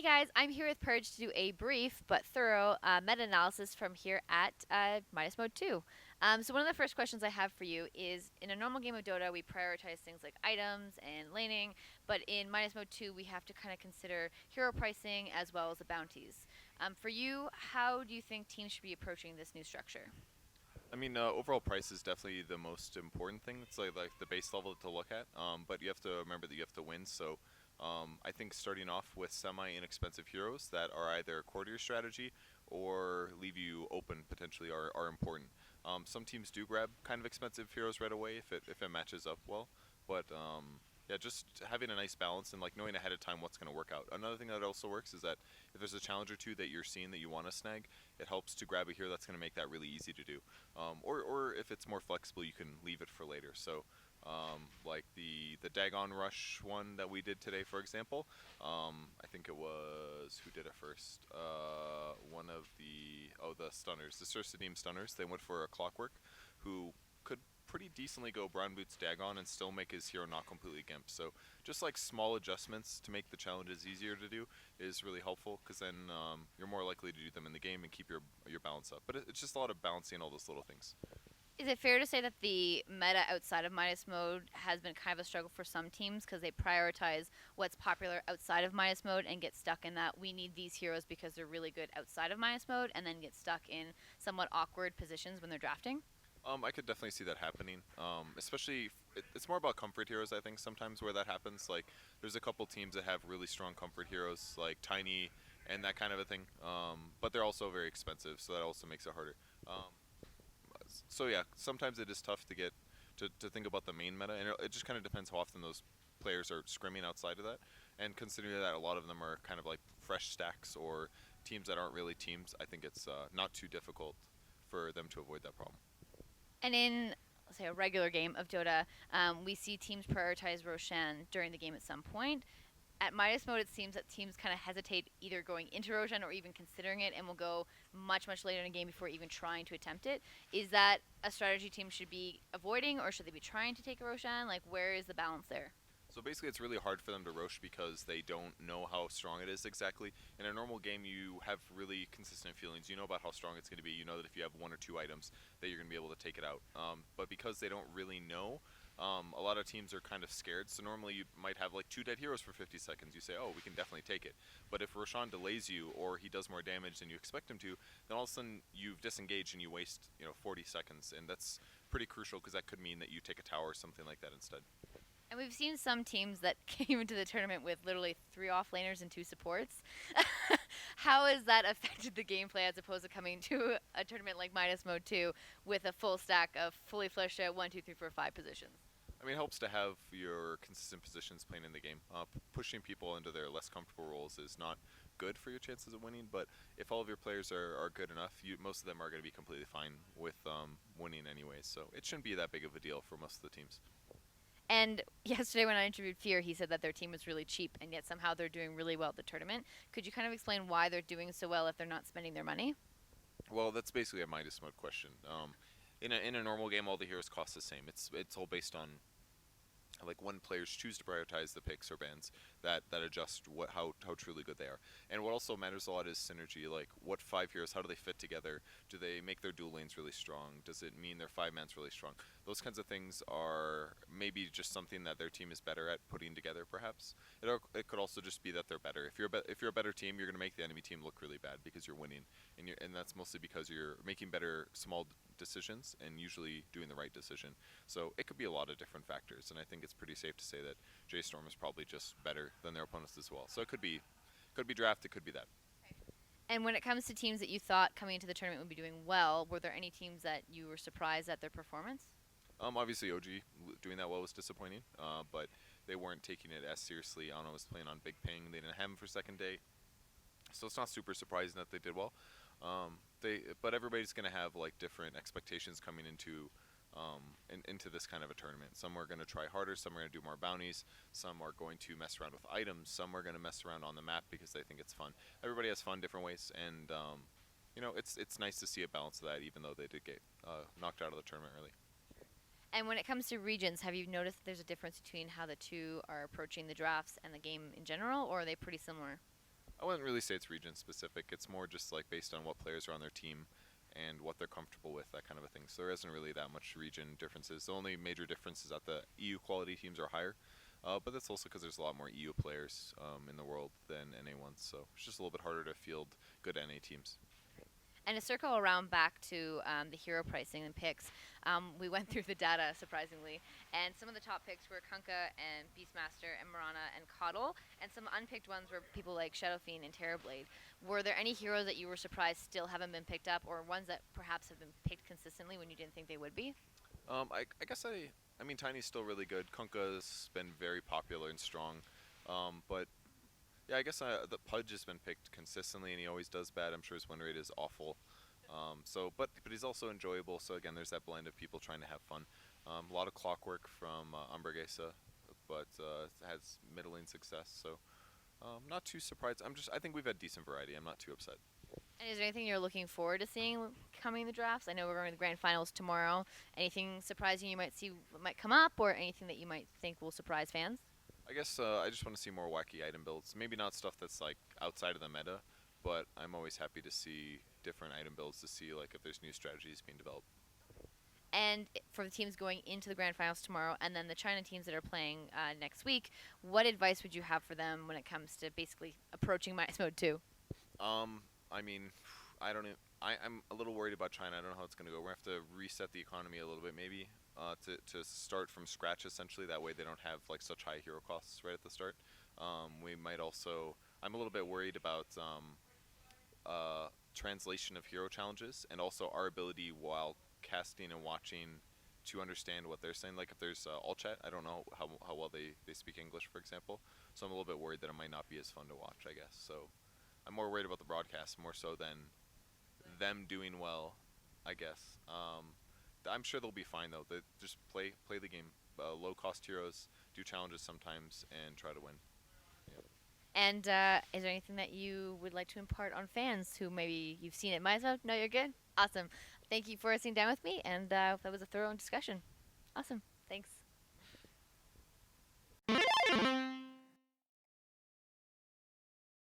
guys, I'm here with Purge to do a brief but thorough meta-analysis from here at Midas Mode 2. So one of the first questions I have for you is, in a normal game of Dota, we prioritize things like items and laning, but in Midas Mode 2, we have to kind of consider hero pricing as well as the bounties. For you, how do you think teams should be approaching this new structure? I mean, overall price is definitely the most important thing. It's like the base level to look at. But you have to remember that you have to win. So I think starting off with semi-inexpensive heroes that are either core to your strategy or leave you open potentially are important. Some teams do grab kind of expensive heroes right away if it matches up well. But yeah, just having a nice balance and like knowing ahead of time what's going to work out. Another thing that also works is that if there's a challenge or two that you're seeing that you want to snag, it helps to grab a hero that's going to make that really easy to do. Or if it's more flexible, you can leave it for later. So like the Dagon Rush one that we did today, for example. I think it was who did it first. One of the stunners, the Sursidim stunners. They went for a Clockwork, who could pretty decently go Brown Boots Dagon and still make his hero not completely gimp. So just like small adjustments to make the challenges easier to do is really helpful, because then you're more likely to do them in the game and keep your balance up. But it's just a lot of balancing all those little things. Is it fair to say that the meta outside of Midas Mode has been kind of a struggle for some teams because they prioritize what's popular outside of Midas Mode and get stuck in that we need these heroes because they're really good outside of Midas Mode, and then get stuck in somewhat awkward positions when they're drafting? I could definitely see that happening. Especially, it's more about comfort heroes. I think sometimes where that happens, like there's a couple teams that have really strong comfort heroes, like Tiny and that kind of a thing. But they're also very expensive, so that also makes it harder. So yeah, sometimes it is tough to get to think about the main meta, and it just kind of depends how often those players are scrimming outside of that. And considering that a lot of them are kind of like fresh stacks or teams that aren't really teams, I think it's not too difficult for them to avoid that problem. And in, let's say, a regular game of Dota, we see teams prioritize Roshan during the game at some point. At Midas Mode, it seems that teams kind of hesitate either going into Roshan or even considering it, and will go much, much later in a game before even trying to attempt it. Is that a strategy teams should be avoiding, or should they be trying to take a Roshan? Like, where is the balance there? So basically, it's really hard for them to rosh because they don't know how strong it is exactly. In a normal game, you have really consistent feelings. You know about how strong it's going to be. You know that if you have one or two items, that you're going to be able to take it out. But because they don't really know, a lot of teams are kind of scared. So normally you might have like two dead heroes for 50 seconds. You say, oh, we can definitely take it. But if Roshan delays you or he does more damage than you expect him to, then all of a sudden you've disengaged and you waste 40 seconds, and that's pretty crucial because that could mean that you take a tower or something like that instead. And we've seen some teams that came into the tournament with literally 3 offlaners and 2 supports. How has that affected the gameplay as opposed to coming to a tournament like Midas Mode 2 with a full stack of fully fleshed out 1, 2, 3, 4, 5 positions? I mean, it helps to have your consistent positions playing in the game. Pushing people into their less comfortable roles is not good for your chances of winning, but if all of your players are good enough, most of them are going to be completely fine with winning anyways. So it shouldn't be that big of a deal for most of the teams. And yesterday when I interviewed Fear, he said that their team was really cheap, and yet somehow they're doing really well at the tournament. Could you kind of explain why they're doing so well if they're not spending their money? Well, that's basically a Midas mode question. In a normal game, all the heroes cost the same. It's all based on like when players choose to prioritize the picks or bans that adjust how truly good they are. And what also matters a lot is synergy. Like what 5 heroes, how do they fit together? Do they make their dual lanes really strong? Does it mean their 5-man's really strong? Those kinds of things are maybe just something that their team is better at putting together. Perhaps it could also just be that they're better. If you're a better team, you're going to make the enemy team look really bad because you're winning, and that's mostly because you're making better small decisions and usually doing the right decision. So it could be a lot of different factors, and I think it's pretty safe to say that J Storm is probably just better than their opponents as well. So it could be draft, it could be that. And when it comes to teams that you thought coming into the tournament would be doing well, were there any teams that you were surprised at their performance? Obviously OG doing that well was disappointing, but they weren't taking it as seriously. Anna was playing on big ping. They didn't have him for second day, so it's not super surprising that they did well. But everybody's going to have like different expectations coming into this kind of a tournament. Some are going to try harder, some are going to do more bounties, some are going to mess around with items, some are going to mess around on the map because they think it's fun. Everybody has fun different ways, and it's nice to see a balance of that, even though they did get knocked out of the tournament early. And when it comes to regions, have you noticed that there's a difference between how the two are approaching the drafts and the game in general, or are they pretty similar? I wouldn't really say it's region specific. It's more just like based on what players are on their team and what they're comfortable with, that kind of a thing. So there isn't really that much region differences. The only major difference is that the EU quality teams are higher, but that's also because there's a lot more EU players in the world than NA ones. So it's just a little bit harder to field good NA teams. And to circle around back to the hero pricing and picks, we went through the data surprisingly, and some of the top picks were Kunkka and Beastmaster and Mirana and Coddle, and some unpicked ones were people like Shadowfiend and Terrorblade. Were there any heroes that you were surprised still haven't been picked up, or ones that perhaps have been picked consistently when you didn't think they would be? I guess I mean Tiny's still really good. Kunkka's been very popular and strong, but yeah, I guess the Pudge has been picked consistently, and he always does bad. I'm sure his win rate is awful. But he's also enjoyable. So again, there's that blend of people trying to have fun. A lot of clockwork from Umbergesa, but has middling success. So not too surprised. I think we've had decent variety. I'm not too upset. And is there anything you're looking forward to seeing coming in the drafts? I know we're going to the grand finals tomorrow. Anything surprising you might see might come up, or anything that you might think will surprise fans? I guess I just want to see more wacky item builds. Maybe not stuff that's like outside of the meta, but I'm always happy to see different item builds to see like if there's new strategies being developed. And for the teams going into the grand finals tomorrow, and then the China teams that are playing next week, what advice would you have for them when it comes to basically approaching Midas Mode 2? I mean, I don't. I'm a little worried about China. I don't know how it's going to go. We're going to have to reset the economy a little bit, maybe, to start from scratch. Essentially, that way they don't have like such high hero costs right at the start. We might also. I'm a little bit worried about translation of hero challenges, and also our ability while casting and watching to understand what they're saying. Like if there's all chat, I don't know how well they speak English, for example. So I'm a little bit worried that it might not be as fun to watch, I guess. So I'm more worried about the broadcast more so than them doing well, I guess. I'm sure they'll be fine though. They just play the game. Low cost heroes, do challenges sometimes, and try to win. Yeah. And is there anything that you would like to impart on fans who maybe you've seen at Midas Mode? No, you're good? Awesome. Thank you for sitting down with me, and that was a thorough discussion. Awesome. Thanks.